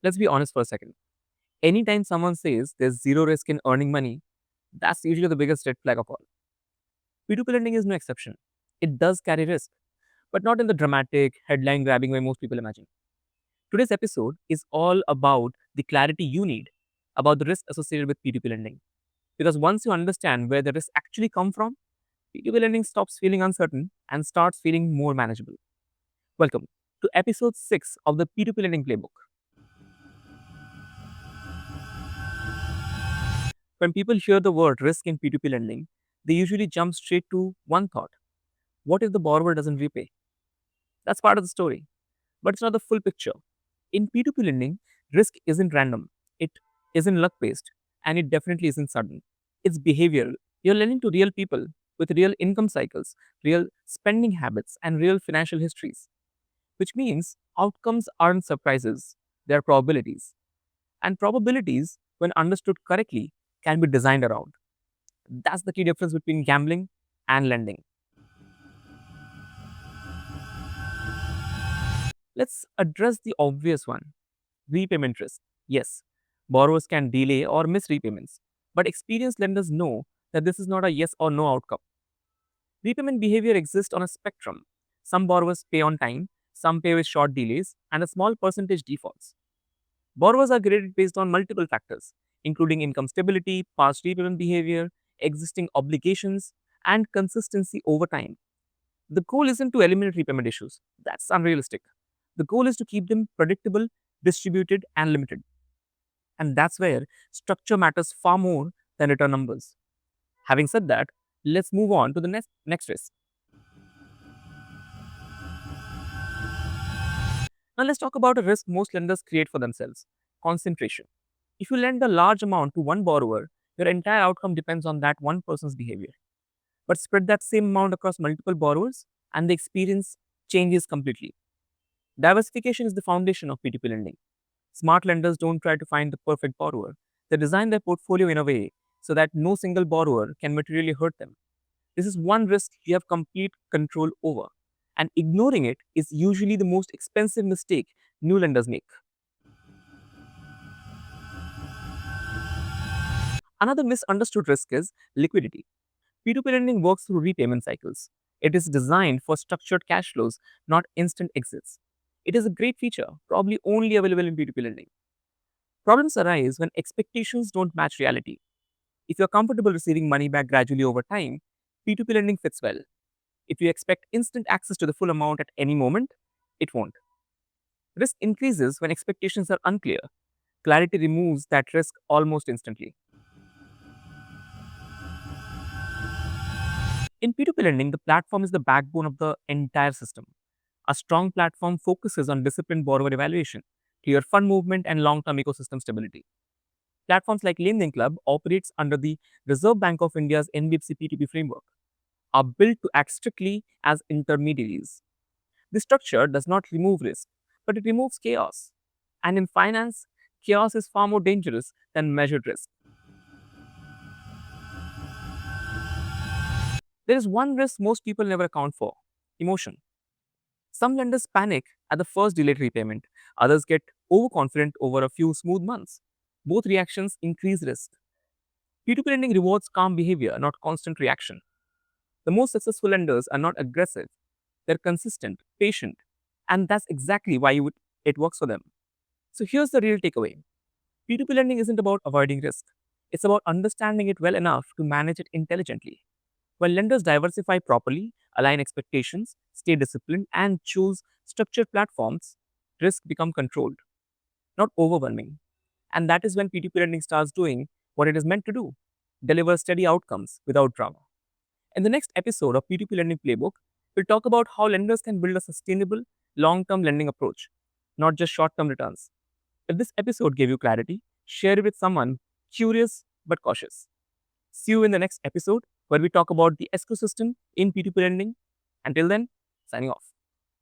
Let's be honest for a second. Anytime someone says there's zero risk in earning money, that's usually the biggest red flag of all. P2P lending is no exception. It does carry risk, but not in the dramatic, headline grabbing way most people imagine. Today's episode is all about the clarity you need about the risk associated with P2P lending. Because once you understand where the risks actually come from, P2P lending stops feeling uncertain and starts feeling more manageable. Welcome to episode 6 of the P2P Lending Playbook. When people hear the word risk in P2P lending, they usually jump straight to one thought: what if the borrower doesn't repay? That's part of the story, but it's not the full picture. In P2P lending, risk isn't random, it isn't luck based, and it definitely isn't sudden. It's behavioral. You're lending to real people with real income cycles, real spending habits, and real financial histories, which means outcomes aren't surprises, they're probabilities. And probabilities, when understood correctly, can be designed around. That's the key difference between gambling and lending. Let's address the obvious one: repayment risk. Yes, borrowers can delay or miss repayments, but experienced lenders know that this is not a yes or no outcome. Repayment behavior exists on a spectrum. Some borrowers pay on time, some pay with short delays, and a small percentage defaults. Borrowers are graded based on multiple factors, including income stability, past repayment behavior, existing obligations, and consistency over time. The goal isn't to eliminate repayment issues. That's unrealistic. The goal is to keep them predictable, distributed, and limited. And that's where structure matters far more than return numbers. Having said that, let's move on to the next risk. Now let's talk about a risk most lenders create for themselves: concentration. If you lend a large amount to one borrower, your entire outcome depends on that one person's behavior. But spread that same amount across multiple borrowers, and the experience changes completely. Diversification is the foundation of P2P lending. Smart lenders don't try to find the perfect borrower. They design their portfolio in a way so that no single borrower can materially hurt them. This is one risk you have complete control over, and ignoring it is usually the most expensive mistake new lenders make. Another misunderstood risk is liquidity. P2P lending works through repayment cycles. It is designed for structured cash flows, not instant exits. It is a great feature, probably only available in P2P lending. Problems arise when expectations don't match reality. If you're comfortable receiving money back gradually over time, P2P lending fits well. If you expect instant access to the full amount at any moment, it won't. Risk increases when expectations are unclear. Clarity removes that risk almost instantly. In P2P lending, the platform is the backbone of the entire system. A strong platform focuses on disciplined borrower evaluation, clear fund movement, and long-term ecosystem stability. Platforms like Lending Club operates under the Reserve Bank of India's NBFC P2P framework, are built to act strictly as intermediaries. This structure does not remove risk, but it removes chaos. And in finance, chaos is far more dangerous than measured risk. There is one risk most people never account for: emotion. Some lenders panic at the first delayed repayment, others get overconfident over a few smooth months. Both reactions increase risk. P2P lending rewards calm behavior, not constant reaction. The most successful lenders are not aggressive, they're consistent, patient, and that's exactly why it works for them. So here's the real takeaway: P2P lending isn't about avoiding risk, it's about understanding it well enough to manage it intelligently. When lenders diversify properly, align expectations, stay disciplined, and choose structured platforms, risk become controlled, not overwhelming. And that is when P2P lending starts doing what it is meant to do: deliver steady outcomes without drama. In the next episode of P2P Lending Playbook, we'll talk about how lenders can build a sustainable, long term lending approach, not just short term returns. If this episode gave you clarity, share it with someone curious but cautious. See you in the next episode where we talk about the ecosystem in P2P lending. Until then, signing off.